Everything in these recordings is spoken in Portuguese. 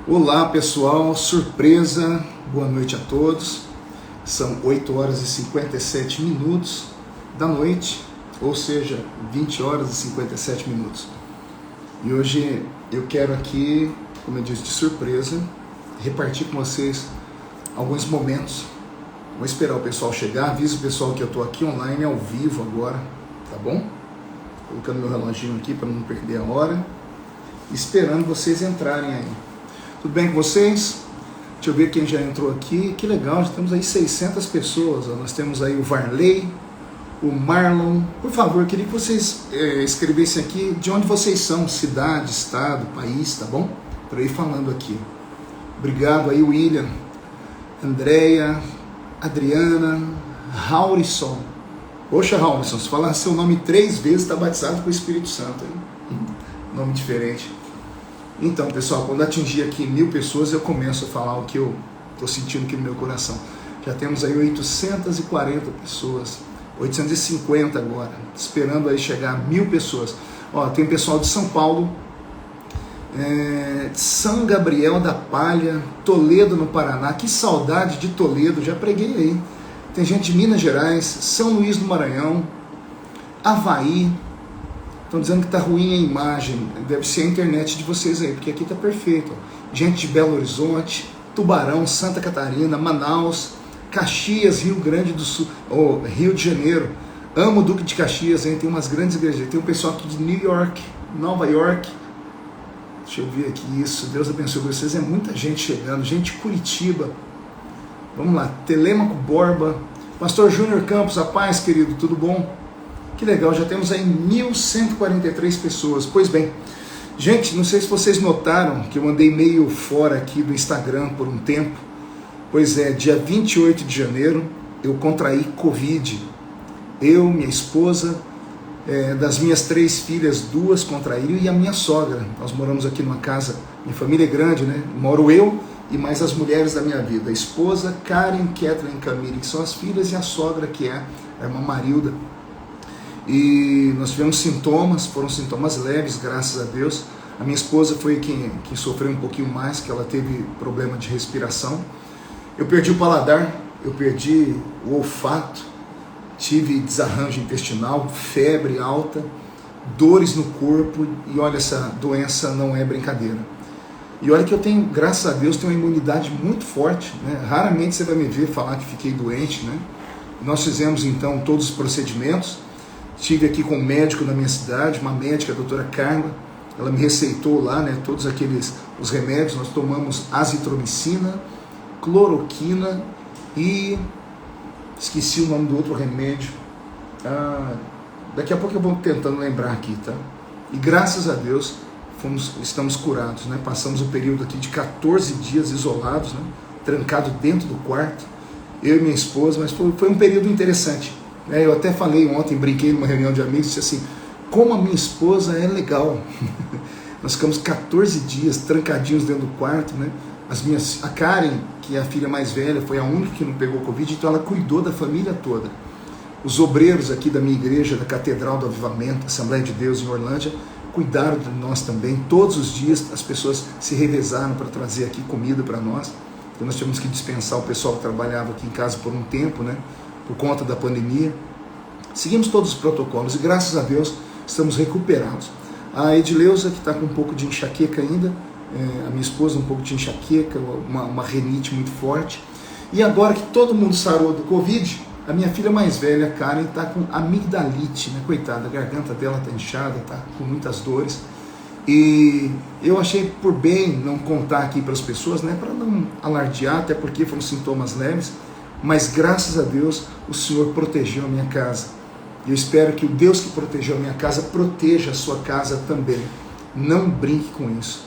Olá pessoal, surpresa, boa noite a todos. São 8 horas e 57 minutos da noite, ou seja, 20 horas e 57 minutos. E hoje eu quero aqui, como eu disse, de surpresa, repartir com vocês alguns momentos. Vou esperar o pessoal chegar, aviso o pessoal que eu estou aqui online, ao vivo agora, tá bom? Colocando meu reloginho aqui para não perder a hora, esperando vocês entrarem aí. Tudo bem com vocês? Deixa eu ver quem já entrou aqui. Que legal, já temos aí 600 pessoas. Nós temos aí o Varley, o Marlon. Por favor, eu queria que vocês escrevessem aqui de onde vocês são, cidade, estado, país, tá bom? Para ir falando aqui. Obrigado aí, William, Andréia, Adriana, Raurison. Poxa, Raurison, se falar seu nome 3 vezes, está batizado com o Espírito Santo. Hein? Nome diferente. Então, pessoal, quando atingir aqui 1000 pessoas, eu começo a falar o que eu estou sentindo aqui no meu coração. Já temos aí 840 pessoas, 850 agora, esperando aí chegar a 1000 pessoas. Ó, tem pessoal de São Paulo, São Gabriel da Palha, Toledo no Paraná. Que saudade de Toledo, já preguei aí. Tem gente de Minas Gerais, São Luís do Maranhão, Avaí. Estão dizendo que está ruim a imagem, deve ser a internet de vocês aí, porque aqui está perfeito. Gente de Belo Horizonte, Tubarão, Santa Catarina, Manaus, Caxias, Rio Grande do Sul, Rio de Janeiro. Amo o Duque de Caxias, hein? Tem umas grandes igrejas. Tem um pessoal aqui de New York, Nova York. Deixa eu ver aqui isso. Deus abençoe vocês. É muita gente chegando. Gente de Curitiba. Vamos lá. Telêmaco Borba. Pastor Júnior Campos, a paz, querido. Tudo bom? Que legal, já temos aí 1143 pessoas. Pois bem, gente, não sei se vocês notaram que eu andei meio fora aqui do Instagram por um tempo. Pois é, dia 28 de janeiro eu contraí Covid. Eu, minha esposa, das minhas 3 filhas, 2 contraíram e a minha sogra. Nós moramos aqui numa casa, minha família é grande, né? Moro eu e mais as mulheres da minha vida. A esposa, Karen, Kathleen, Camille, que são as filhas, e a sogra, que é a irmã Marilda. E nós tivemos sintomas, foram sintomas leves, graças a Deus. A minha esposa foi quem sofreu um pouquinho mais, que ela teve problema de respiração. Eu perdi o paladar, eu perdi o olfato, tive desarranjo intestinal, febre alta, dores no corpo, e olha, essa doença não é brincadeira. E olha que eu tenho, graças a Deus, tenho uma imunidade muito forte, né? Raramente você vai me ver falar que fiquei doente, né? Nós fizemos então todos os procedimentos. Estive aqui com um médico na minha cidade, uma médica, a doutora Carla. Ela me receitou lá, né, todos os remédios. Nós tomamos azitromicina, cloroquina e esqueci o nome do outro remédio. Daqui a pouco eu vou tentando lembrar aqui, tá? E graças a Deus estamos curados, né? Passamos o período aqui de 14 dias isolados, né, trancado dentro do quarto, eu e minha esposa, mas foi um período interessante. Eu até falei ontem, brinquei numa reunião de amigos, disse assim, como a minha esposa é legal. Nós ficamos 14 dias trancadinhos dentro do quarto, né? A Karen, que é a filha mais velha, foi a única que não pegou Covid, então ela cuidou da família toda. Os obreiros aqui da minha igreja, da Catedral do Avivamento, Assembleia de Deus em Orlândia, cuidaram de nós também. Todos os dias as pessoas se revezaram para trazer aqui comida para nós. Então nós tivemos que dispensar o pessoal que trabalhava aqui em casa por um tempo, né? Por conta da pandemia. Seguimos todos os protocolos e graças a Deus estamos recuperados. A Edileuza, que está com um pouco de enxaqueca ainda, a minha esposa um pouco de enxaqueca, uma renite muito forte. E agora que todo mundo sarou do Covid, a minha filha mais velha, Karen, está com amigdalite, né? Coitada, a garganta dela está inchada, está com muitas dores. E eu achei por bem não contar aqui para as pessoas, né? Para não alardear, até porque foram sintomas leves. Mas graças a Deus o Senhor protegeu a minha casa. E eu espero que o Deus que protegeu a minha casa proteja a sua casa também. Não brinque com isso.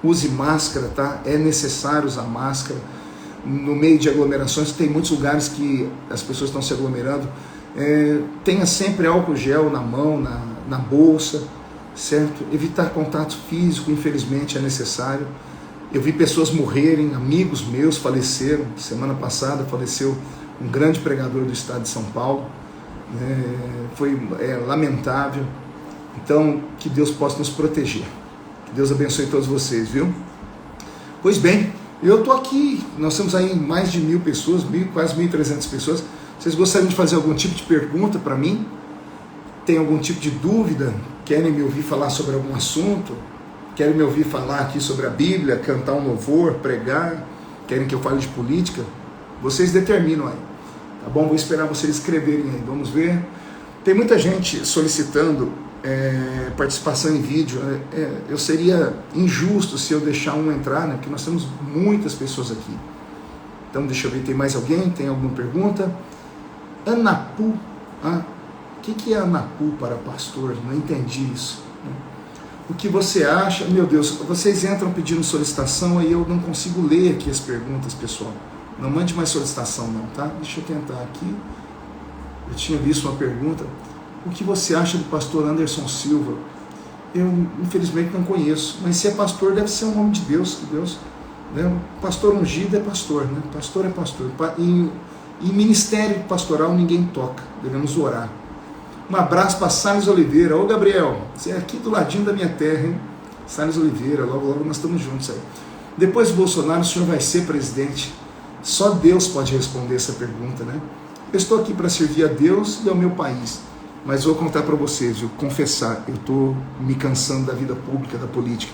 Use máscara, tá? É necessário usar máscara. No meio de aglomerações, tem muitos lugares que as pessoas estão se aglomerando. Tenha sempre álcool gel na mão, na bolsa, certo? Evitar contato físico, infelizmente, é necessário. Eu vi pessoas morrerem, amigos meus faleceram. Semana passada faleceu um grande pregador do estado de São Paulo. Foi lamentável. Então, que Deus possa nos proteger. Que Deus abençoe todos vocês, viu? Pois bem, eu estou aqui, nós temos aí mais de 1.000 pessoas, quase 1.300 pessoas. Vocês gostariam de fazer algum tipo de pergunta para mim? Tem algum tipo de dúvida? Querem me ouvir falar sobre algum assunto? Querem me ouvir falar aqui sobre a Bíblia, cantar um louvor, pregar? Querem que eu fale de política? Vocês determinam aí, tá bom? Vou esperar vocês escreverem aí, vamos ver. Tem muita gente solicitando participação em vídeo. Eu seria injusto se eu deixar um entrar, né? Porque nós temos muitas pessoas aqui. Então deixa eu ver, tem mais alguém? Tem alguma pergunta? Anapu, o que é Anapu para pastor? Não entendi isso. O que você acha? Meu Deus, vocês entram pedindo solicitação e eu não consigo ler aqui as perguntas, pessoal. Não mande mais solicitação não, tá? Deixa eu tentar aqui. Eu tinha visto uma pergunta. O que você acha do pastor Anderson Silva? Eu, infelizmente, não conheço. Mas se é pastor, deve ser um homem de Deus. Né? Pastor ungido é pastor, né? Pastor é pastor. Em ministério pastoral ninguém toca. Devemos orar. Um abraço para Salles Oliveira. Ô Gabriel, você é aqui do ladinho da minha terra, hein? Salles Oliveira, logo nós estamos juntos aí. Depois do Bolsonaro, o senhor vai ser presidente? Só Deus pode responder essa pergunta, né? Eu estou aqui para servir a Deus e ao meu país. Mas vou contar para vocês, confessar, eu estou me cansando da vida pública, da política.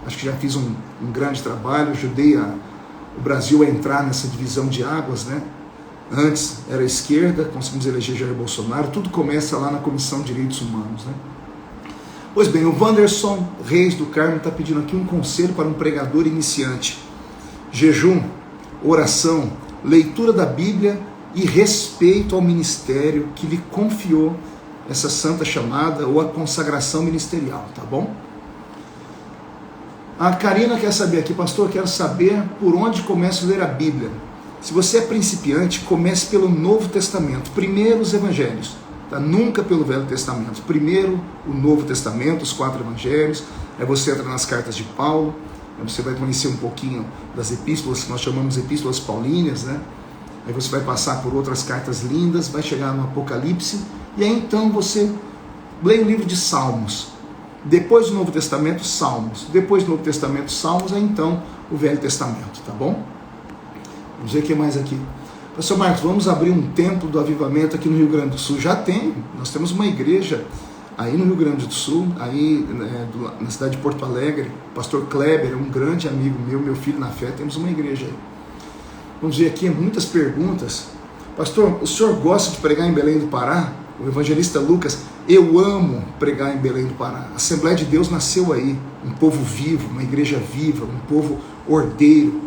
Acho que já fiz um grande trabalho, ajudei o Brasil a entrar nessa divisão de águas, né? Antes era a esquerda, conseguimos eleger Jair Bolsonaro, tudo começa lá na Comissão de Direitos Humanos, né? Pois bem, o Wanderson Reis do Carmo está pedindo aqui um conselho para um pregador iniciante. Jejum, oração, leitura da Bíblia e respeito ao ministério que lhe confiou essa santa chamada ou a consagração ministerial, tá bom? A Karina quer saber aqui, pastor, quero saber por onde começo a ler a Bíblia. Se você é principiante, comece pelo Novo Testamento, primeiro os Evangelhos, tá? Nunca pelo Velho Testamento, primeiro o Novo Testamento, os 4 Evangelhos, aí você entra nas cartas de Paulo, aí você vai conhecer um pouquinho das epístolas, que nós chamamos de epístolas paulíneas, né? Aí você vai passar por outras cartas lindas, vai chegar no Apocalipse, e aí então você lê o livro de Salmos. Depois do Novo Testamento, Salmos. Depois do Novo Testamento, Salmos, aí então o Velho Testamento, tá bom? Vamos ver o que mais aqui. Pastor Marcos, vamos abrir um templo do avivamento aqui no Rio Grande do Sul. Já tem, nós temos uma igreja aí no Rio Grande do Sul, aí na cidade de Porto Alegre. O pastor Kleber, um grande amigo meu filho na fé, temos uma igreja aí. Vamos ver aqui muitas perguntas. Pastor, o senhor gosta de pregar em Belém do Pará? O evangelista Lucas, eu amo pregar em Belém do Pará. A Assembleia de Deus nasceu aí, um povo vivo, uma igreja viva, um povo ordeiro.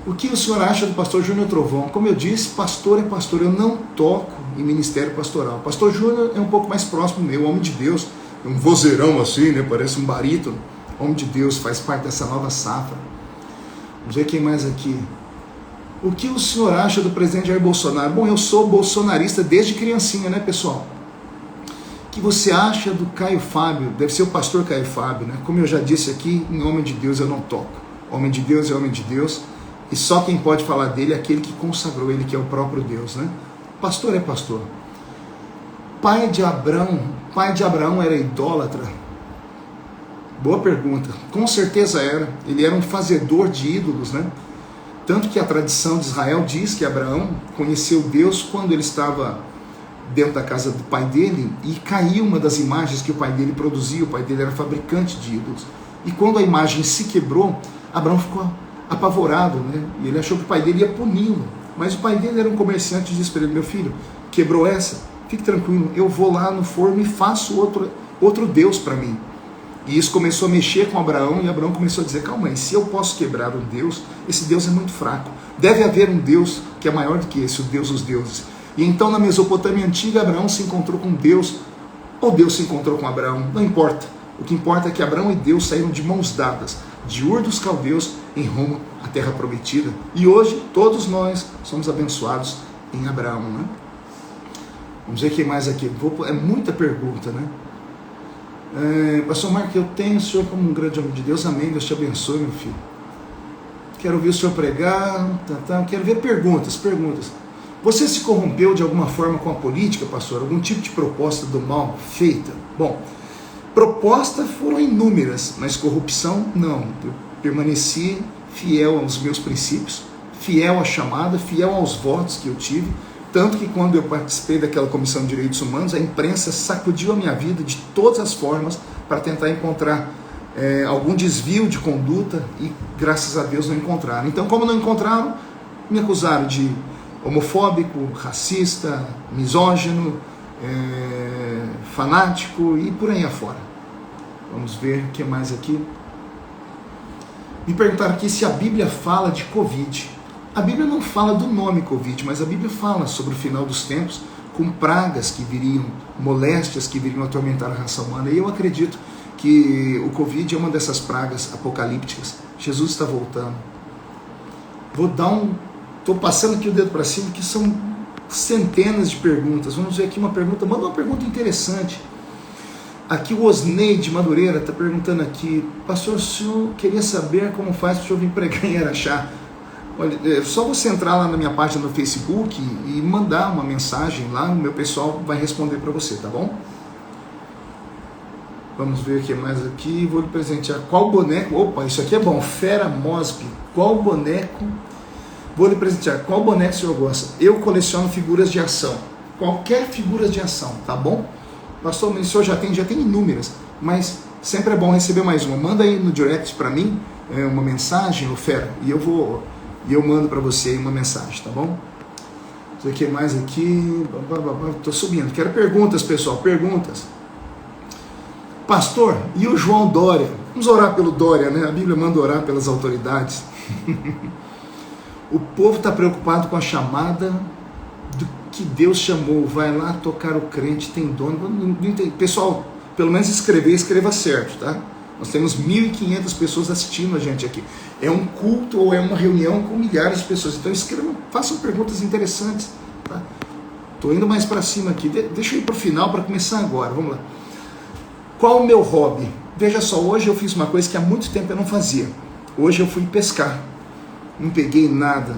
O que o senhor acha do pastor Júnior Trovão? Como eu disse, pastor é pastor, eu não toco em ministério pastoral. O pastor Júnior é um pouco mais próximo meu, homem de Deus, um vozeirão assim, né? Parece um barítono. Homem de Deus, faz parte dessa nova safra. Vamos ver quem mais aqui. O que o senhor acha do presidente Jair Bolsonaro? Bom, eu sou bolsonarista desde criancinha, né, pessoal? O que você acha do Caio Fábio? Deve ser o pastor Caio Fábio, né? Como eu já disse aqui, em homem de Deus eu não toco. Homem de Deus é homem de Deus, e só quem pode falar dele é aquele que consagrou ele, que é o próprio Deus, né? Pastor é pastor. Pai de Abraão era idólatra? Boa pergunta. Com certeza era. Ele era um fazedor de ídolos, né? Tanto que a tradição de Israel diz que Abraão conheceu Deus quando ele estava dentro da casa do pai dele e caiu uma das imagens que o pai dele produzia. O pai dele era fabricante de ídolos. E quando a imagem se quebrou, Abraão ficou apavorado, né? E ele achou que o pai dele ia puni-lo. Mas o pai dele era um comerciante desesperado. Meu filho, quebrou essa? Fique tranquilo, eu vou lá no forno e faço outro Deus para mim. E isso começou a mexer com Abraão, e Abraão começou a dizer, calma aí, se eu posso quebrar um Deus, esse Deus é muito fraco. Deve haver um Deus que é maior do que esse, o Deus dos deuses. E então na Mesopotâmia antiga, Abraão se encontrou com Deus, ou Deus se encontrou com Abraão, não importa. O que importa é que Abraão e Deus saíram de mãos dadas, de Ur dos Caldeus, em rumo à terra prometida. E hoje, todos nós somos abençoados em Abraão, né? Vamos ver o que mais aqui. É muita pergunta, né? Pastor Marcos, eu tenho o senhor como um grande homem de Deus, amém, Deus te abençoe, meu filho. Quero ouvir o senhor pregar, quero ver perguntas. Você se corrompeu de alguma forma com a política, pastor? Algum tipo de proposta do mal feita? Bom, propostas foram inúmeras, mas corrupção não. Eu permaneci fiel aos meus princípios, fiel à chamada, fiel aos votos que eu tive, tanto que quando eu participei daquela Comissão de Direitos Humanos, a imprensa sacudiu a minha vida de todas as formas para tentar encontrar algum desvio de conduta e graças a Deus não encontraram. Então, como não encontraram, me acusaram de homofóbico, racista, misógino, fanático e por aí afora. Vamos ver o que mais aqui. Me perguntaram aqui se a Bíblia fala de Covid. A Bíblia não fala do nome Covid, mas a Bíblia fala sobre o final dos tempos, com pragas que viriam, moléstias que viriam atormentar a raça humana. E eu acredito que o Covid é uma dessas pragas apocalípticas. Jesus está voltando. Estou passando aqui o dedo para cima, que são centenas de perguntas. Vamos ver aqui uma pergunta. Manda uma pergunta interessante. Aqui o Osnei de Madureira está perguntando aqui: pastor, o senhor queria saber como faz para o senhor vir pregar em Araxá? Olha, é só você entrar lá na minha página no Facebook e mandar uma mensagem lá, o meu pessoal vai responder para você, tá bom? Vamos ver o que mais aqui. Vou lhe presentear. Qual boneco? Opa, isso aqui é bom. Fera Mosby. Qual boneco? Vou lhe presentear. Qual boneco o senhor gosta? Eu coleciono figuras de ação. Qualquer figura de ação, tá bom? Pastor, o senhor já tem inúmeras, mas sempre é bom receber mais uma. Manda aí no direct para mim uma mensagem, Fera, e eu mando para você aí uma mensagem, tá bom? Isso aqui mais aqui. Tô subindo. Quero perguntas, pessoal. Perguntas. Pastor, e o João Dória? Vamos orar pelo Dória, né? A Bíblia manda orar pelas autoridades. O povo está preocupado com a chamada do que Deus chamou. Vai lá tocar o crente, tem dono. Pessoal, pelo menos escreva certo, tá? Nós temos 1.500 pessoas assistindo a gente aqui. É um culto ou é uma reunião com milhares de pessoas. Então escrevam, façam perguntas interessantes, tá? Estou indo mais para cima aqui. Deixa eu ir para o final para começar agora. Vamos lá. Qual o meu hobby? Veja só, hoje eu fiz uma coisa que há muito tempo eu não fazia. Hoje eu fui pescar. Não peguei nada.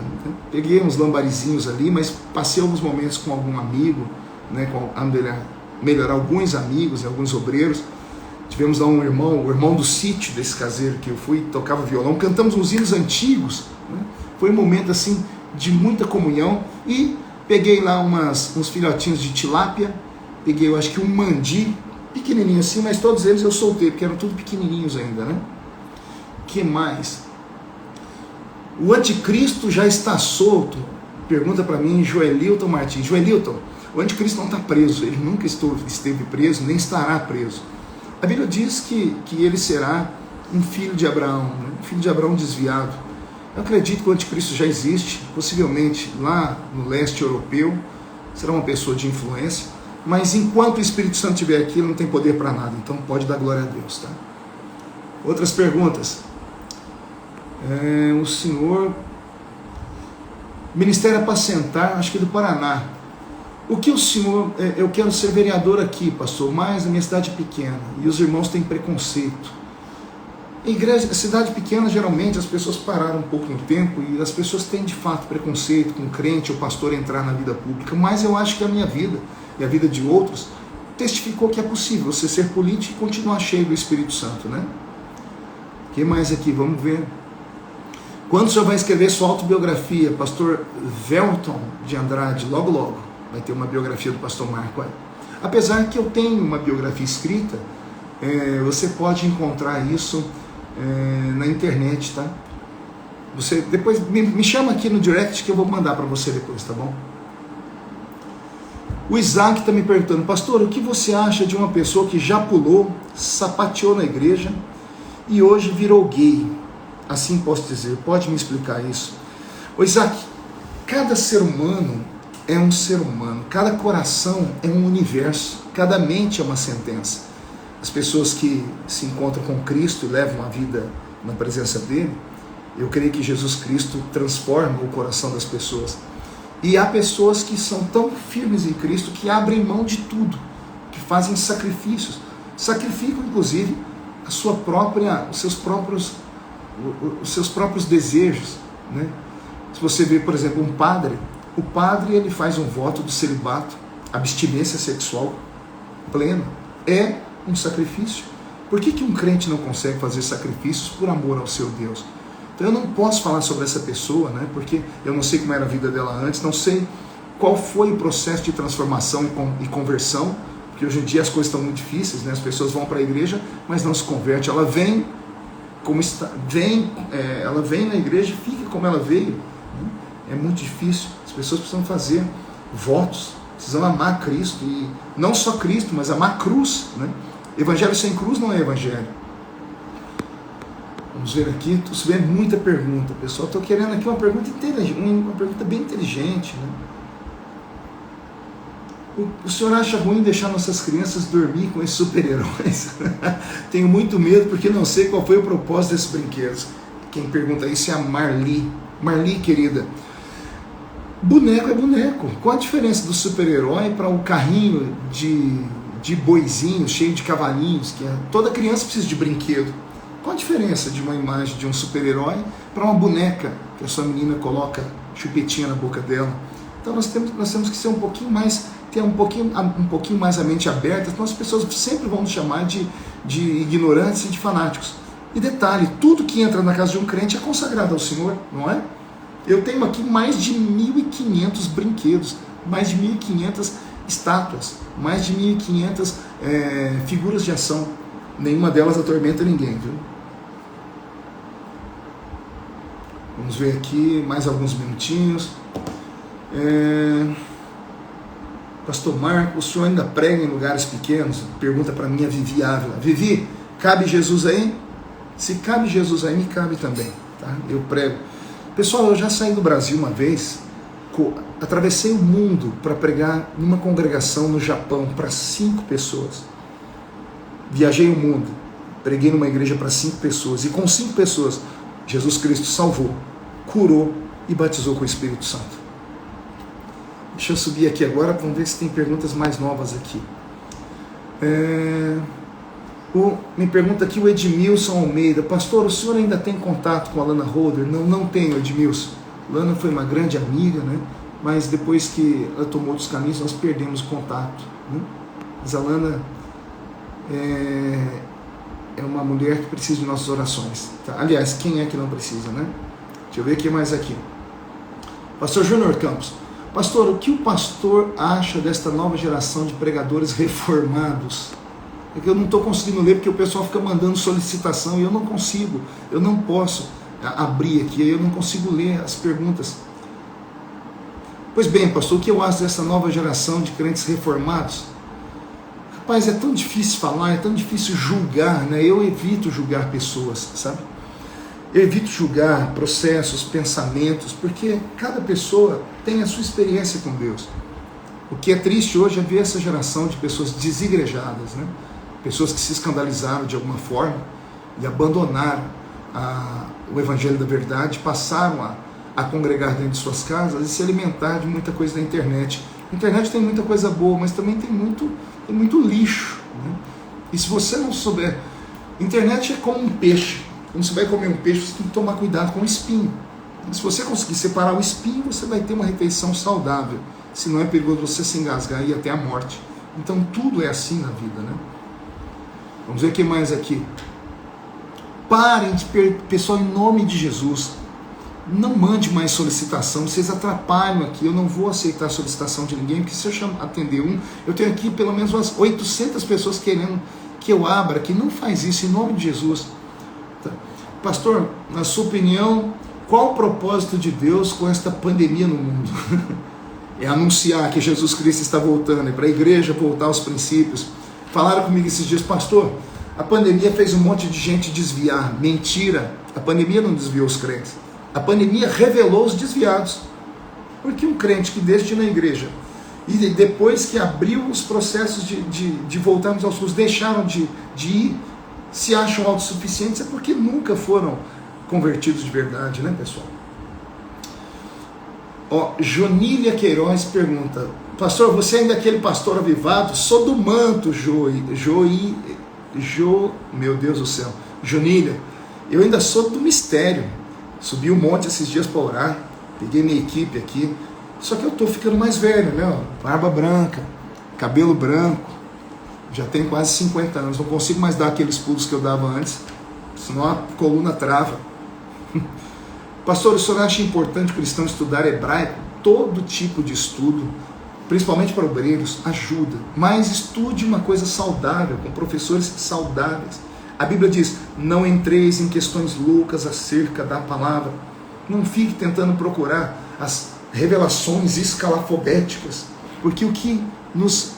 Peguei uns lambarizinhos ali, mas passei alguns momentos com algum amigo, né, melhorar alguns amigos e alguns obreiros. Tivemos lá o irmão do sítio desse caseiro que eu fui, tocava violão, cantamos uns hinos antigos, né? Foi um momento assim de muita comunhão. E peguei lá uns filhotinhos de tilápia, peguei eu acho que um mandi, pequenininho assim, mas todos eles eu soltei, porque eram tudo pequenininhos ainda, né? Que mais? O anticristo já está solto? Pergunta para mim Joelilton Martins. Joelilton, o anticristo não está preso, ele nunca esteve preso, nem estará preso. A Bíblia diz que ele será um filho de Abraão, né? Um filho de Abraão desviado. Eu acredito que o anticristo já existe, possivelmente lá no leste europeu, será uma pessoa de influência, mas enquanto o Espírito Santo estiver aqui, ele não tem poder para nada, então pode dar glória a Deus, tá? Outras perguntas. O senhor... Ministério Apacentar, acho que do Paraná. O que o senhor... eu quero ser vereador aqui, pastor, mas a minha cidade é pequena e os irmãos têm preconceito. Igreja, cidade pequena, geralmente as pessoas pararam um pouco no tempo e as pessoas têm de fato preconceito com o crente ou pastor entrar na vida pública, mas eu acho que a minha vida e a vida de outros testificou que é possível você ser político e continuar cheio do Espírito Santo, né? O que mais aqui? Vamos ver. Quando o senhor vai escrever sua autobiografia? Pastor Velton de Andrade, logo vai ter uma biografia do pastor Marco aí. Apesar que eu tenho uma biografia escrita, você pode encontrar isso na internet, tá? Você depois me chama aqui no direct que eu vou mandar para você depois, tá bom? O Isaac está me perguntando: pastor, o que você acha de uma pessoa que já pulou, sapateou na igreja e hoje virou gay? Assim posso dizer, pode me explicar isso? O Isaac, cada ser humano é um ser humano, cada coração é um universo, cada mente é uma sentença. As pessoas que se encontram com Cristo e levam a vida na presença dele, eu creio que Jesus Cristo transforma o coração das pessoas. E há pessoas que são tão firmes em Cristo que abrem mão de tudo, que fazem sacrifícios, sacrificam inclusive os seus próprios desejos, né? Se você vê, por exemplo, um padre, o padre ele faz um voto do celibato, abstinência sexual plena, é um sacrifício. Por que um crente não consegue fazer sacrifícios por amor ao seu Deus? Então Então eu não posso falar sobre essa pessoa, né? Porque eu não sei como era a vida dela antes, não sei qual foi o processo de transformação e conversão, porque hoje em dia as coisas estão muito difíceis, né? As pessoas vão para a igreja, mas não se converte. Ela vem como está, ela vem na igreja e fica como ela veio. Né? É muito difícil. As pessoas precisam fazer votos, precisam amar Cristo, e não só Cristo, mas amar a cruz. Né? Evangelho sem cruz não é evangelho. Vamos ver aqui, estou subindo muita pergunta, pessoal. Estou querendo aqui uma pergunta bem inteligente. Né? O senhor acha ruim deixar nossas crianças dormir com esses super-heróis? Tenho muito medo porque não sei qual foi o propósito desses brinquedos. Quem pergunta isso é a Marli. Marli, querida, boneco é boneco. Qual a diferença do super-herói para um carrinho de boizinho cheio de cavalinhos? Toda criança precisa de brinquedo. Qual a diferença de uma imagem de um super-herói para uma boneca que a sua menina coloca chupetinha na boca dela? Então nós temos que ser um pouquinho mais, ter um pouquinho mais a mente aberta, senão as pessoas sempre vão nos chamar de ignorantes e de fanáticos. E detalhe, tudo que entra na casa de um crente é consagrado ao Senhor, não é? Eu tenho aqui mais de 1.500 brinquedos, mais de 1.500 estátuas, mais de 1.500 figuras de ação. Nenhuma delas atormenta ninguém, viu? Vamos ver aqui mais alguns minutinhos. Pastor Marco, o senhor ainda prega em lugares pequenos? Pergunta para mim a Vivi Ávila. Vivi, cabe Jesus aí? Se cabe Jesus aí, me cabe também, tá? Eu prego. Pessoal, eu já saí do Brasil uma vez, atravessei o mundo para pregar numa congregação no Japão para 5 pessoas. Viajei o mundo, preguei numa igreja para 5 pessoas, e com 5 pessoas, Jesus Cristo salvou, curou e batizou com o Espírito Santo. Deixa eu subir aqui agora, vamos ver se tem perguntas mais novas aqui. Me pergunta aqui o Edmilson Almeida. Pastor, o senhor ainda tem contato com a Lana Holder? Não tenho, Edmilson. Lana foi uma grande amiga, né? Mas depois que ela tomou outros caminhos, nós perdemos contato. Né? Mas a Lana é uma mulher que precisa de nossas orações. Tá? Aliás, quem é que não precisa, né? Deixa eu ver aqui mais aqui. Pastor Júnior Campos. Pastor, o que o pastor acha desta nova geração de pregadores reformados? É que eu não estou conseguindo ler porque o pessoal fica mandando solicitação e eu não consigo, eu não posso abrir aqui, eu não consigo ler as perguntas. Pois bem, pastor, o que eu acho dessa nova geração de crentes reformados? Rapaz, é tão difícil falar, é tão difícil julgar, né? Eu evito julgar pessoas, sabe? Eu evito julgar processos, pensamentos, porque cada pessoa tem a sua experiência com Deus. O que é triste hoje é ver essa geração de pessoas desigrejadas, né? Pessoas que se escandalizaram de alguma forma e abandonaram o Evangelho da Verdade, passaram a congregar dentro de suas casas e se alimentar de muita coisa da internet. A internet tem muita coisa boa, mas também tem muito lixo. Né? E se você não souber, internet é como um peixe. Quando você vai comer um peixe, você tem que tomar cuidado com o espinho. E se você conseguir separar o espinho, você vai ter uma refeição saudável. Senão é perigoso você se engasgar e ir até a morte. Então tudo é assim na vida, né? Vamos ver o que mais aqui. Parem, pessoal, em nome de Jesus. Não mande mais solicitação, vocês atrapalham aqui. Eu não vou aceitar a solicitação de ninguém, porque se eu atender eu tenho aqui pelo menos umas 800 pessoas querendo que eu abra aqui. Não faz isso, em nome de Jesus. Tá. Pastor, na sua opinião, qual o propósito de Deus com esta pandemia no mundo? É anunciar que Jesus Cristo está voltando, é para a igreja voltar aos princípios. Falaram comigo esses dias, pastor, a pandemia fez um monte de gente desviar. Mentira, a pandemia não desviou os crentes. A pandemia revelou os desviados. Porque um crente que desde na igreja e depois que abriu os processos de voltarmos aos cursos, deixaram de ir, se acham autossuficientes, é porque nunca foram convertidos de verdade, né, pessoal? Jonília Queiroz pergunta, pastor, você ainda é aquele pastor avivado? Sou do manto, meu Deus do céu, Jonília, eu ainda sou do mistério. Subi um monte esses dias para orar, peguei minha equipe aqui, só que eu estou ficando mais velho, né? Barba branca, cabelo branco, já tenho quase 50 anos, não consigo mais dar aqueles pulos que eu dava antes, senão a coluna trava. Pastor, o senhor acha importante o cristão estudar hebraico? Todo tipo de estudo, principalmente para obreiros, ajuda. Mas estude uma coisa saudável, com professores saudáveis. A Bíblia diz, não entreis em questões loucas acerca da palavra. Não fique tentando procurar as revelações escalafobéticas, porque o que nos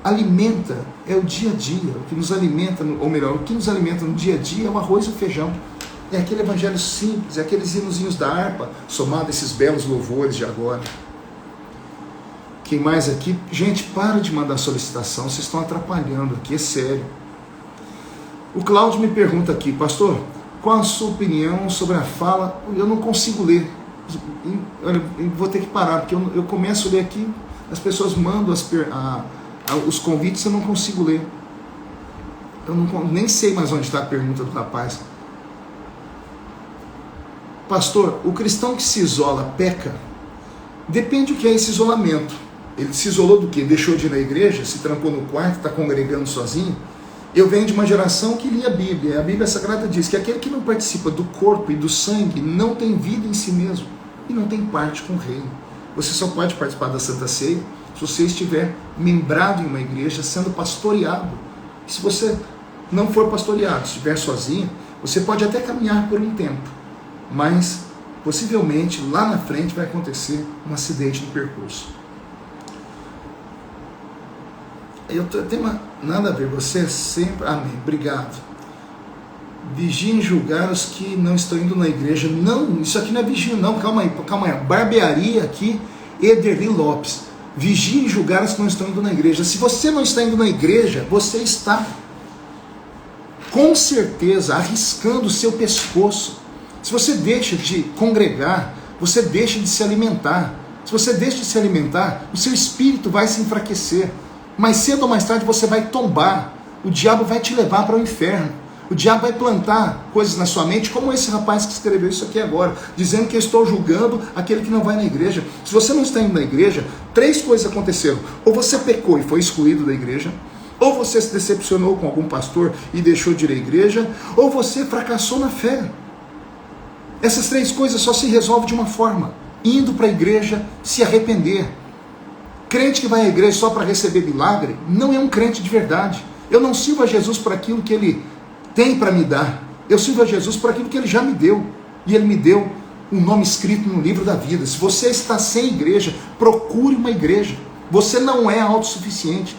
alimenta é o dia a dia. O que nos alimenta, ou melhor, o que nos alimenta no dia a dia é o arroz e o feijão. É aquele evangelho simples, é aqueles hinozinhos da harpa, somado a esses belos louvores de agora. Quem mais aqui? Gente, para de mandar solicitação, vocês estão atrapalhando aqui, é sério. O Cláudio me pergunta aqui, pastor, qual a sua opinião sobre a fala? Eu não consigo ler, eu vou ter que parar, porque eu começo a ler aqui, as pessoas mandam os convites, eu não consigo ler. Eu nem sei mais onde está a pergunta do rapaz. Pastor, o cristão que se isola peca? Depende do que é esse isolamento. Ele se isolou do quê? Deixou de ir na igreja, se trancou no quarto, está congregando sozinho? Eu venho de uma geração que lia a Bíblia. A Bíblia Sagrada diz que aquele que não participa do corpo e do sangue não tem vida em si mesmo e não tem parte com o reino. Você só pode participar da Santa Ceia se você estiver membrado em uma igreja, sendo pastoreado. E se você não for pastoreado, estiver sozinho, você pode até caminhar por um tempo, mas possivelmente lá na frente vai acontecer um acidente no percurso. Eu tenho nada a ver, você é sempre... Amém, obrigado. Vigia em julgar os que não estão indo na igreja. Não, isso aqui não é vigia não, calma aí. Barbearia aqui, Ederli Lopes. Vigia em julgar os que não estão indo na igreja. Se você não está indo na igreja, você está com certeza arriscando o seu pescoço. Se você deixa de congregar, você deixa de se alimentar. Se você deixa de se alimentar, o seu espírito vai se enfraquecer. Mais cedo ou mais tarde você vai tombar. O diabo vai te levar para o inferno. O diabo vai plantar coisas na sua mente, como esse rapaz que escreveu isso aqui agora, dizendo que eu estou julgando aquele que não vai na igreja. Se você não está indo na igreja, 3 coisas aconteceram. Ou você pecou e foi excluído da igreja, ou você se decepcionou com algum pastor e deixou de ir à igreja, ou você fracassou na fé. Essas 3 coisas só se resolvem de uma forma: indo para a igreja, se arrepender. Crente que vai à igreja só para receber milagre não é um crente de verdade. Eu não sirvo a Jesus por aquilo que Ele tem para me dar. Eu sirvo a Jesus por aquilo que Ele já me deu. E Ele me deu um nome escrito no livro da vida. Se você está sem igreja, procure uma igreja. Você não é autossuficiente.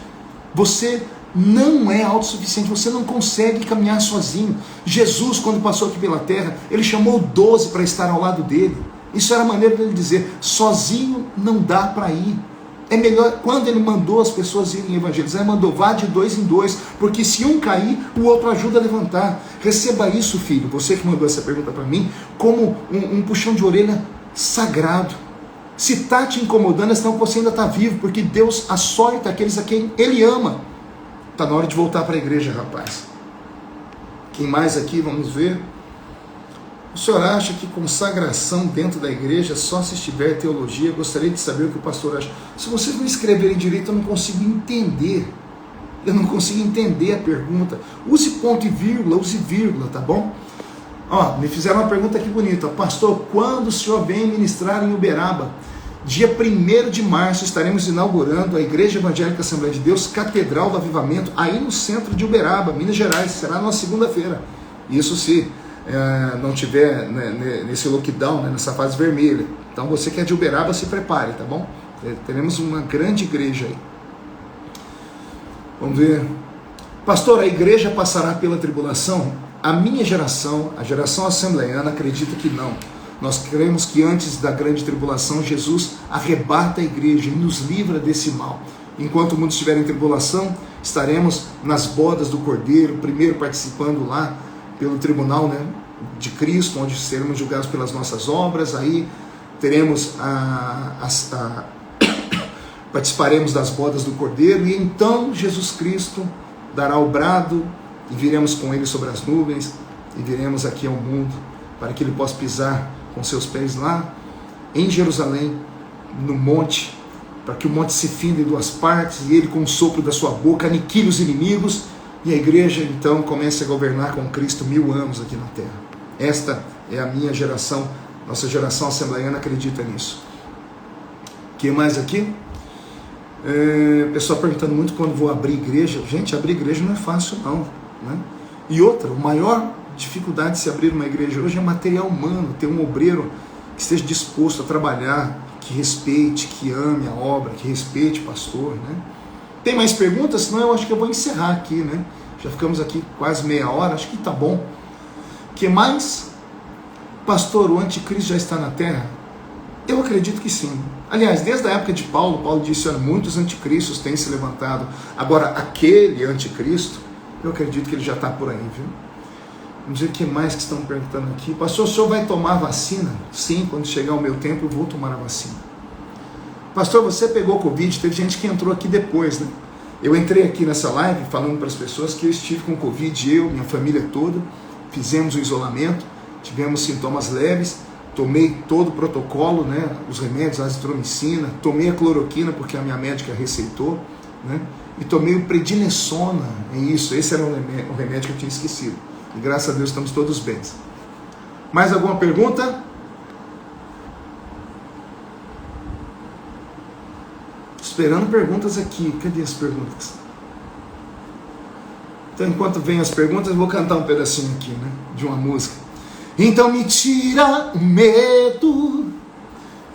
Você não é autossuficiente. Você não consegue caminhar sozinho. Jesus, quando passou aqui pela terra, Ele chamou 12 para estar ao lado dele. Isso era a maneira dele dizer: sozinho não dá para ir. É melhor, quando ele mandou as pessoas irem evangelizar, ele mandou: vá de 2 em 2, porque se um cair, o outro ajuda a levantar. Receba isso, filho, você que mandou essa pergunta para mim, como um puxão de orelha sagrado. Se está te incomodando, é senão você ainda está vivo, porque Deus açoita aqueles a quem Ele ama. Está na hora de voltar para a igreja, rapaz. Quem mais aqui, vamos ver. O senhor acha que consagração dentro da igreja só se estiver teologia? Gostaria de saber o que o pastor acha. Se vocês não escreverem direito, eu não consigo entender. Eu não consigo entender a pergunta. Use ponto e vírgula, use vírgula, tá bom? Ó, me fizeram uma pergunta aqui bonita. Pastor, quando o senhor vem ministrar em Uberaba? Dia 1º de março estaremos inaugurando a Igreja Evangélica Assembleia de Deus, Catedral do Avivamento, aí no centro de Uberaba, Minas Gerais. Será na segunda-feira. Isso se não tiver nesse lockdown, nessa fase vermelha. Então você que é de Uberaba, se prepare, tá bom? Teremos uma grande igreja aí. Vamos ver. Pastor, a igreja passará pela tribulação? A minha geração, a geração assembleiana, acredita que não. Nós cremos que antes da grande tribulação, Jesus arrebata a igreja e nos livra desse mal. Enquanto o mundo estiver em tribulação, estaremos nas bodas do Cordeiro, primeiro participando lá pelo tribunal, de Cristo, onde seremos julgados pelas nossas obras. Aí teremos participaremos das bodas do Cordeiro, e então Jesus Cristo dará o brado e viremos com Ele sobre as nuvens e viremos aqui ao mundo para que Ele possa pisar com seus pés lá em Jerusalém, no monte, para que o monte se finda em 2 partes e Ele, com o sopro da sua boca, aniquile os inimigos. E a igreja, então, começa a governar com Cristo 1000 anos aqui na terra. Esta é a minha geração Nossa geração assembleiana acredita nisso. O que mais aqui? Pessoal perguntando muito quando vou abrir igreja. Gente, abrir igreja não é fácil não, né? E outra, a maior dificuldade de se abrir uma igreja hoje é material humano, ter um obreiro que esteja disposto a trabalhar, que respeite, que ame a obra, que respeite o pastor, né? Tem mais perguntas? Senão eu acho que eu vou encerrar aqui, né? Já ficamos aqui quase meia hora, acho que tá bom. O que mais? Pastor, o anticristo já está na terra? Eu acredito que sim. Aliás, desde a época de Paulo, Paulo disse, olha, muitos anticristos têm se levantado. Agora, aquele anticristo, eu acredito que ele já está por aí, viu? Vamos ver o que mais que estão perguntando aqui. Pastor, o senhor vai tomar vacina? Sim, quando chegar o meu tempo eu vou tomar a vacina. Pastor, você pegou Covid? Teve gente que entrou aqui depois, né? Eu entrei aqui nessa live falando para as pessoas que eu estive com Covid, eu, minha família toda, fizemos o isolamento, tivemos sintomas leves, tomei todo o protocolo, né? Os remédios, a azitromicina, tomei a cloroquina porque a minha médica receitou, né? E tomei o prednisona, é isso, esse era o remédio que eu tinha esquecido. E graças a Deus estamos todos bem. Mais alguma pergunta? Esperando perguntas aqui. Cadê as perguntas? Então, enquanto vem as perguntas, eu vou cantar um pedacinho aqui, né? De uma música. Então me tira o medo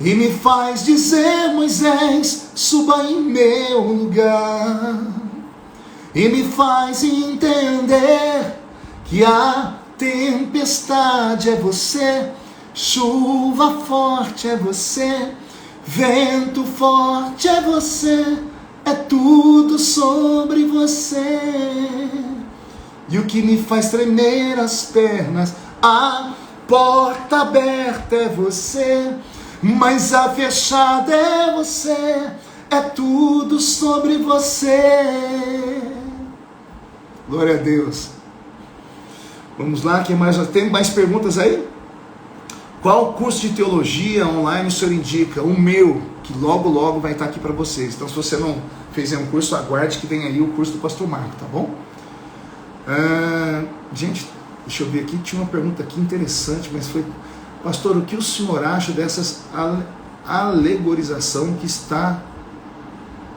e me faz dizer, Moisés, suba em meu lugar. E me faz entender que a tempestade é você, chuva forte é você, vento forte é você, é tudo sobre você. E o que me faz tremer as pernas, a porta aberta é você, mas a fechada é você, é tudo sobre você. Glória a Deus. Vamos lá, quem mais? Tem mais perguntas aí? Qual curso de teologia online o senhor indica? O meu, que logo logo vai estar aqui para vocês. Então, se você não fez um curso, aguarde que vem aí o curso do pastor Marco, tá bom? Gente, deixa eu ver aqui, tinha uma pergunta aqui interessante, mas foi... Pastor, o que o senhor acha dessas alegorização que está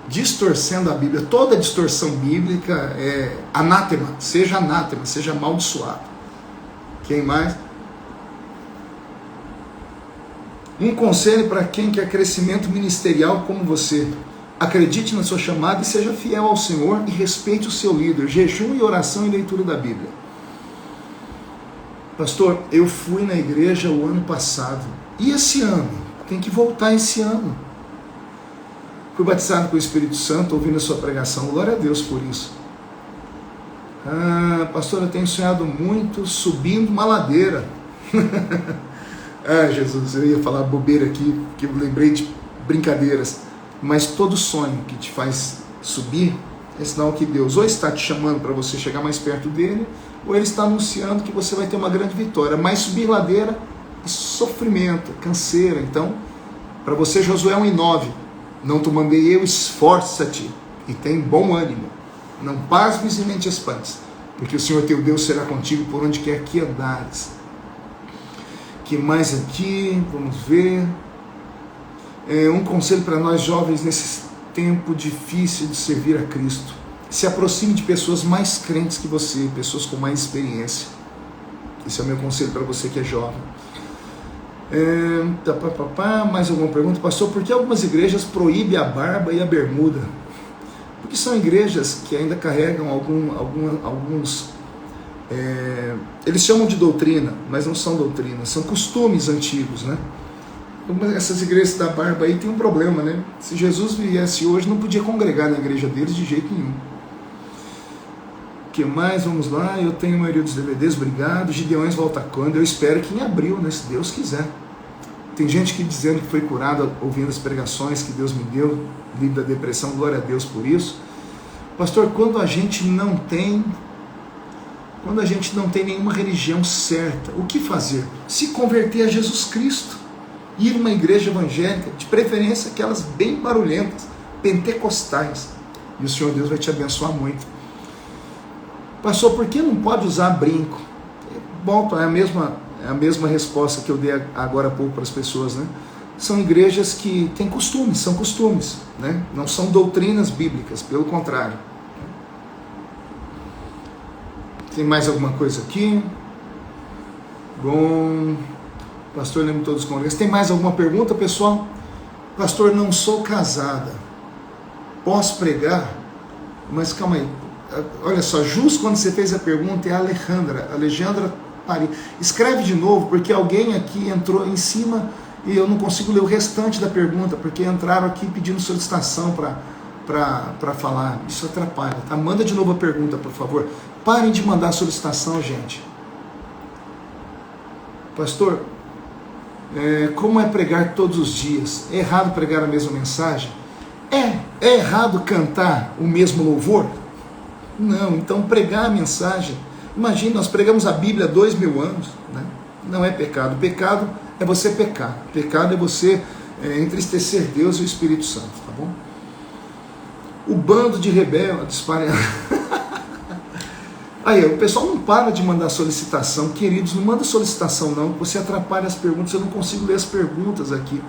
distorcendo a Bíblia? Toda distorção bíblica é anátema, seja amaldiçoado. Quem mais? Um conselho para quem quer crescimento ministerial como você. Acredite na sua chamada e seja fiel ao Senhor e respeite o seu líder. Jejum e oração e leitura da Bíblia. Pastor, eu fui na igreja o ano passado. E esse ano? Tem que voltar esse ano. Fui batizado com o Espírito Santo, ouvindo a sua pregação. Glória a Deus por isso. Pastor, eu tenho sonhado muito subindo uma ladeira. Jesus, eu ia falar bobeira aqui, que eu lembrei de brincadeiras. Mas todo sonho que te faz subir é sinal que Deus ou está te chamando para você chegar mais perto dele, ou ele está anunciando que você vai ter uma grande vitória. Mas subir ladeira é sofrimento, é canseira. Então, para você, Josué 1:9, não te mandei eu, esforça-te e tem bom ânimo. Não pasmes e nem te espantes, porque o Senhor teu Deus será contigo por onde quer que andares. Que mais aqui? Vamos ver. Um conselho para nós jovens nesse tempo difícil de servir a Cristo. Se aproxime de pessoas mais crentes que você, pessoas com mais experiência. Esse é o meu conselho para você que é jovem. Mais alguma pergunta? Pastor, por que algumas igrejas proíbem a barba e a bermuda? Porque são igrejas que ainda carregam alguns... eles chamam de doutrina, mas não são doutrinas, são costumes antigos, né? Essas igrejas da barba aí tem um problema, né? Se Jesus viesse hoje, não podia congregar na igreja deles de jeito nenhum. O que mais? Vamos lá, eu tenho a maioria dos DVDs, obrigado. Gideões volta quando? Eu espero que em abril, né? Se Deus quiser. Tem gente que dizendo que foi curada ouvindo as pregações que Deus me deu, livre da depressão, glória a Deus por isso. Pastor, quando a gente não tem nenhuma religião certa, o que fazer? Se converter a Jesus Cristo. Ir a uma igreja evangélica, de preferência aquelas bem barulhentas, pentecostais. E o Senhor Deus vai te abençoar muito. Pastor, por que não pode usar brinco? Volto, é É a mesma resposta que eu dei agora há pouco para as pessoas, né? São igrejas que têm costumes, são costumes, né? Não são doutrinas bíblicas, pelo contrário. Tem mais alguma coisa aqui? Bom, pastor, lembro todos os congressos. Tem mais alguma pergunta, pessoal? Pastor, não sou casada, posso pregar? Mas calma aí, olha só, justo quando você fez a pergunta é a Alejandra Pari. Escreve de novo, porque alguém aqui entrou em cima e eu não consigo ler o restante da pergunta, porque entraram aqui pedindo solicitação para falar. Isso atrapalha, tá? Manda de novo a pergunta, por favor. Parem de mandar solicitação, gente. Pastor, como é pregar todos os dias? É errado pregar a mesma mensagem? É errado cantar o mesmo louvor? Não, então pregar a mensagem. Imagina, nós pregamos a Bíblia há 2000 anos, né? Não é pecado. Pecado é você pecar. Pecado é você entristecer Deus e o Espírito Santo, tá bom? O bando de rebeldes, aí, o pessoal não para de mandar solicitação. Queridos, não manda solicitação não, você atrapalha as perguntas, eu não consigo ler as perguntas aqui.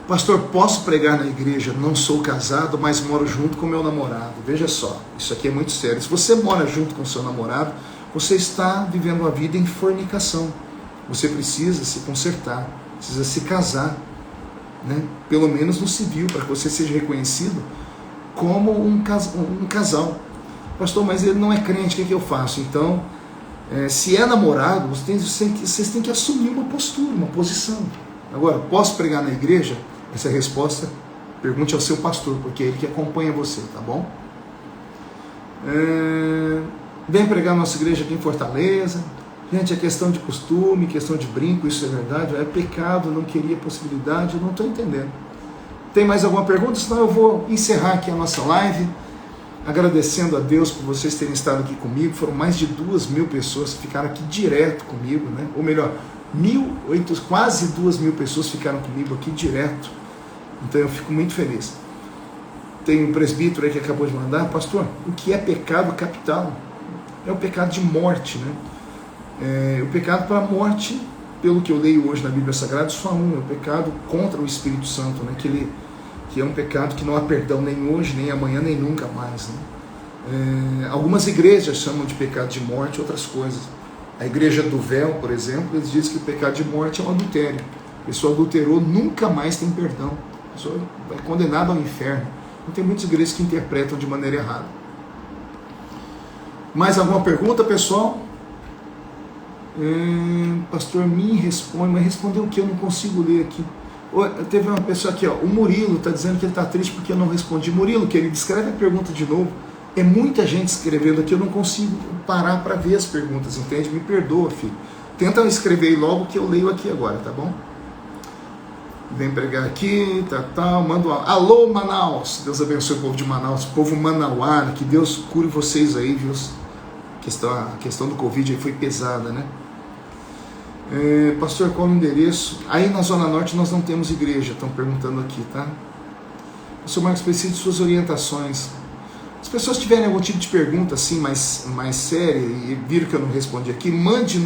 Pastor, posso pregar na igreja? Não sou casado, mas moro junto com meu namorado. Veja só, isso aqui é muito sério. Se você mora junto com seu namorado, você está vivendo uma vida em fornicação. Você precisa se consertar, precisa se casar, né? Pelo menos no civil, para que você seja reconhecido como um casal. Pastor, mas ele não é crente, o que eu faço? Então, se é namorado, vocês têm que assumir uma postura, uma posição. Agora, posso pregar na igreja? Essa é a resposta. Pergunte ao seu pastor, porque é ele que acompanha você, tá bom? Vem pregar na nossa igreja aqui em Fortaleza. Gente, é questão de costume, questão de brinco, isso é verdade? É pecado, não queria possibilidade, eu não estou entendendo. Tem mais alguma pergunta? Senão eu vou encerrar aqui a nossa live, agradecendo a Deus por vocês terem estado aqui comigo. Foram mais de 2.000 pessoas que ficaram aqui direto comigo, né? Ou melhor, quase 2.000 pessoas ficaram comigo aqui direto. Então eu fico muito feliz. Tem um presbítero aí que acabou de mandar: pastor, o que é pecado capital? É o pecado de morte, né? O pecado para a morte, pelo que eu leio hoje na Bíblia Sagrada, só um: é o pecado contra o Espírito Santo, né? Que é um pecado que não há perdão nem hoje, nem amanhã, nem nunca mais, né? Algumas igrejas chamam de pecado de morte outras coisas. A igreja do véu, por exemplo, eles dizem que o pecado de morte é um adultério. A pessoa adulterou, nunca mais tem perdão. A pessoa é condenada ao inferno. Então tem muitas igrejas que interpretam de maneira errada. Mais alguma pergunta, pessoal? Pastor, me responde, mas respondeu o que? Eu não consigo ler aqui. Teve uma pessoa aqui, ó, o Murilo está dizendo que ele está triste porque eu não respondi. Murilo, querido, escreve a pergunta de novo. É muita gente escrevendo aqui, eu não consigo parar para ver as perguntas, entende? Me perdoa, filho. Tenta escrever aí logo que eu leio aqui agora, tá bom? Vem pregar aqui, manda um alô, Manaus. Deus abençoe o povo de Manaus, o povo manauara, que Deus cure vocês aí, viu? A questão do Covid aí foi pesada, né? Pastor, qual o endereço? Aí na Zona Norte nós não temos igreja, estão perguntando aqui, tá? Pastor Marcos, preciso de suas orientações. Se as pessoas tiverem algum tipo de pergunta assim, mais séria, e viram que eu não respondi aqui, mande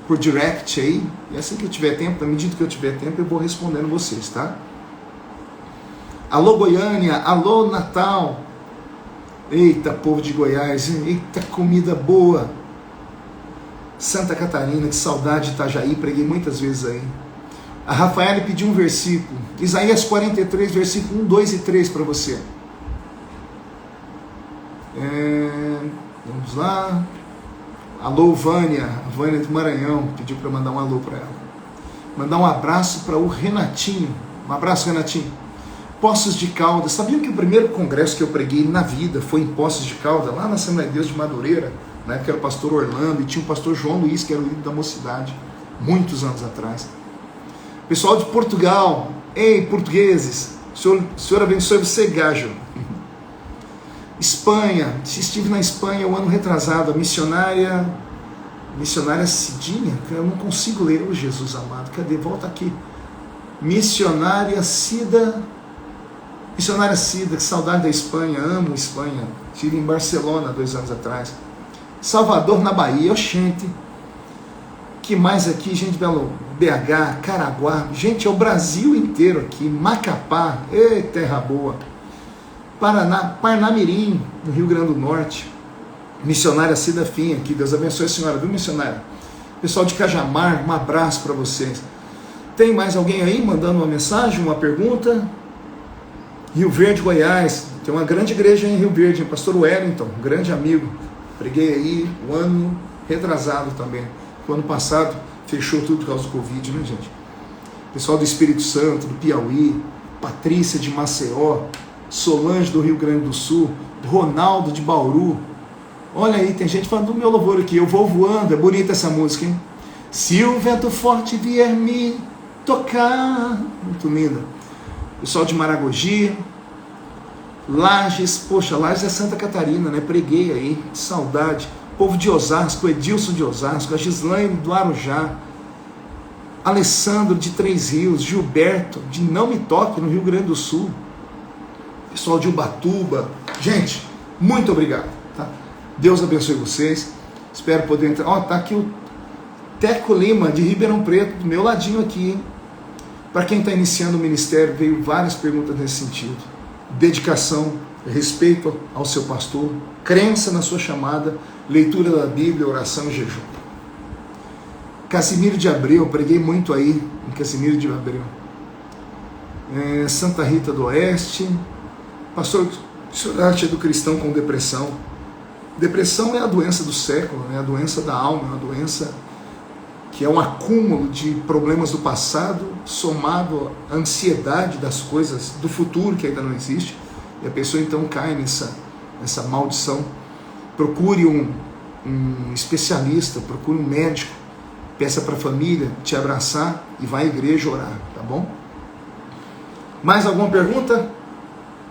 por direct aí, e assim que eu tiver tempo, na medida que eu tiver tempo, eu vou respondendo vocês, tá? Alô Goiânia, alô Natal, eita povo de Goiás, eita comida boa, Santa Catarina, que saudade de Itajaí, preguei muitas vezes aí. A Rafaela pediu um versículo, Isaías 43, versículo 1, 2 e 3 para você. Vamos lá. Alô Vânia, a Vânia do Maranhão pediu para mandar um alô para ela. Mandar um abraço para o Renatinho. Um abraço, Renatinho. Poços de Caldas. Sabiam que o primeiro congresso que eu preguei na vida foi em Poços de Caldas, lá na Assembleia de Deus de Madureira? Na época era o pastor Orlando e tinha o pastor João Luiz, que era o líder da mocidade, muitos anos atrás. Pessoal de Portugal, ei portugueses, o Senhor abençoe você, gajo. Espanha, estive na Espanha o ano retrasado, a missionária Cidinha, eu não consigo ler, Jesus amado, cadê? Volta aqui. Missionária Cida, que saudade da Espanha, amo Espanha, estive em Barcelona 2 anos atrás. Salvador, na Bahia, oxente. Que mais aqui, gente, Belo, BH, Caraguá, gente, é o Brasil inteiro aqui, Macapá, terra boa, Paraná, Parnamirim, no Rio Grande do Norte, missionária Cida Fim aqui, Deus abençoe a senhora, viu, missionária? Pessoal de Cajamar, um abraço para vocês. Tem mais alguém aí mandando uma mensagem, uma pergunta? Rio Verde, Goiás, tem uma grande igreja em Rio Verde, pastor Wellington, um grande amigo, preguei aí o ano retrasado também. O ano passado fechou tudo por causa do Covid, né, gente? Pessoal do Espírito Santo, do Piauí, Patrícia de Maceió, Solange do Rio Grande do Sul, Ronaldo de Bauru. Olha aí, tem gente falando do meu louvor aqui. Eu vou voando, é bonita essa música, hein? Se o vento forte vier me tocar. Muito linda. Pessoal de Maragogi, Lages, poxa, Lages é Santa Catarina, né? Preguei aí, que saudade. Povo de Osasco, Edilson de Osasco, a Gislaine do Arujá, Alessandro de Três Rios, Gilberto de Não Me Toque, no Rio Grande do Sul, pessoal de Ubatuba. Gente, muito obrigado, tá? Deus abençoe vocês, espero poder entrar. Ó, tá aqui o Teco Lima de Ribeirão Preto, do meu ladinho aqui, hein? Para quem está iniciando o ministério, veio várias perguntas nesse sentido. Dedicação, respeito ao seu pastor, crença na sua chamada, leitura da Bíblia, oração e jejum. Casimiro de Abreu, preguei muito aí em Casimiro de Abreu. Santa Rita do Oeste. Pastor, o senhor acha do cristão com depressão? Depressão é a doença do século, né? A doença da alma, é uma doença que é um acúmulo de problemas do passado, somado à ansiedade das coisas do futuro que ainda não existe, e a pessoa então cai nessa maldição. Procure um especialista, procure um médico, peça para a família te abraçar e vá à igreja orar, tá bom? Mais alguma pergunta?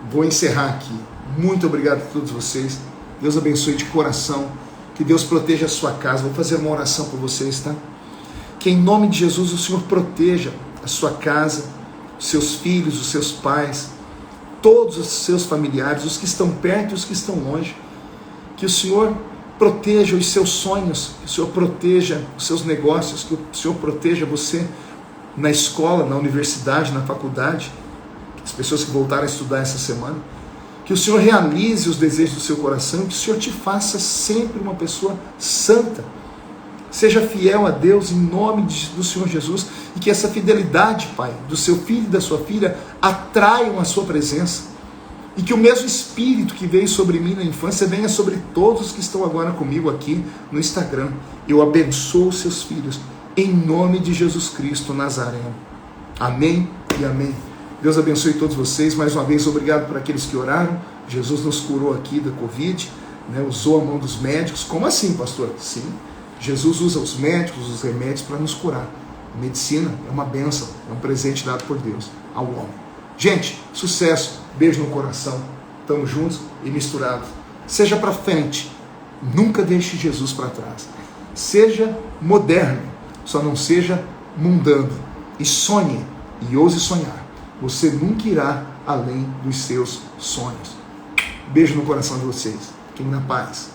Vou encerrar aqui. Muito obrigado a todos vocês. Deus abençoe de coração. Que Deus proteja a sua casa. Vou fazer uma oração por vocês, tá? Que em nome de Jesus o Senhor proteja a sua casa, os seus filhos, os seus pais, todos os seus familiares, os que estão perto e os que estão longe. Que o Senhor proteja os seus sonhos, que o Senhor proteja os seus negócios, que o Senhor proteja você na escola, na universidade, na faculdade, as pessoas que voltaram a estudar essa semana. Que o Senhor realize os desejos do seu coração, que o Senhor te faça sempre uma pessoa santa. Seja fiel a Deus em nome do Senhor Jesus, e que essa fidelidade, Pai, do seu filho e da sua filha atraiam a sua presença. E que o mesmo Espírito que veio sobre mim na infância venha sobre todos que estão agora comigo aqui no Instagram. Eu abençoo os seus filhos, em nome de Jesus Cristo Nazareno. Amém e amém. Deus abençoe todos vocês. Mais uma vez, obrigado por aqueles que oraram. Jesus nos curou aqui da Covid, né? Usou a mão dos médicos. Como assim, pastor? Sim, Jesus usa os médicos, os remédios para nos curar. A medicina é uma bênção, é um presente dado por Deus ao homem. Gente, sucesso, beijo no coração, estamos juntos e misturados. Seja para frente, nunca deixe Jesus para trás. Seja moderno, só não seja mundano. E sonhe, e ouse sonhar. Você nunca irá além dos seus sonhos. Beijo no coração de vocês. Fiquem na paz.